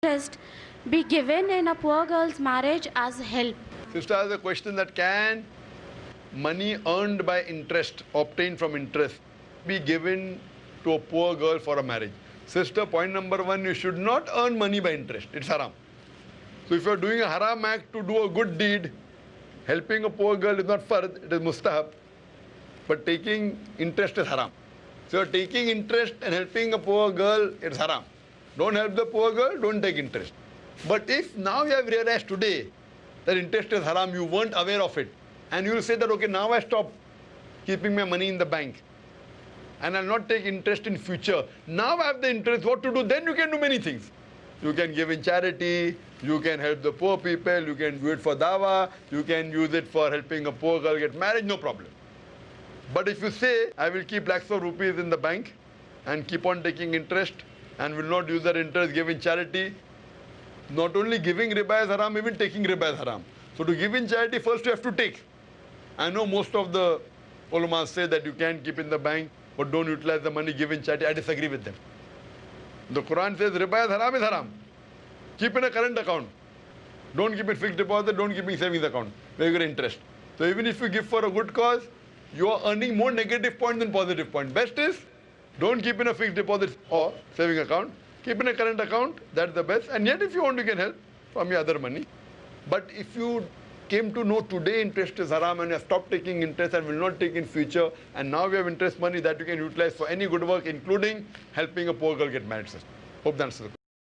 interest be given in a poor girl's marriage as help? Sister has a question that can money earned by interest, obtained from interest, be given to a poor girl for a marriage? Sister, point number one, you should not earn money by interest. It's haram. So if you're doing a haram act to do a good deed, helping a poor girl is not fard, it is mustahab. But taking interest is haram. So you're taking interest and helping a poor girl, it's haram. Don't help the poor girl, don't take interest. But if now you have realized today that interest is haram, you weren't aware of it, and you will say that, okay, now I stop keeping my money in the bank and I'll not take interest in future. Now I have the interest, what to do? Then you can do many things. You can give in charity, you can help the poor people, you can do it for dawah, you can use it for helping a poor girl get married, no problem. But if you say, I will keep lakhs of rupees in the bank and keep on taking interest and will not use that interest, give in charity, not only giving riba is haram, even taking riba is haram. So to give in charity, first you have to take. I know most of the ulamas say that you can keep in the bank, but don't utilize the money, give in charity. I disagree with them. The Quran says riba is haram. Keep in a current account. Don't keep in fixed deposit, don't keep in savings account, where you get interest. So even if you give for a good cause, you are earning more negative point than positive point. Best is, don't keep in a fixed deposit or saving account. Keep in a current account, that's the best. And yet if you want, you can help from your other money. But if you came to know today interest is haram and you have stopped taking interest and will not take in future, and now you have interest money that you can utilize for any good work, including helping a poor girl get married. Hope that answers the question.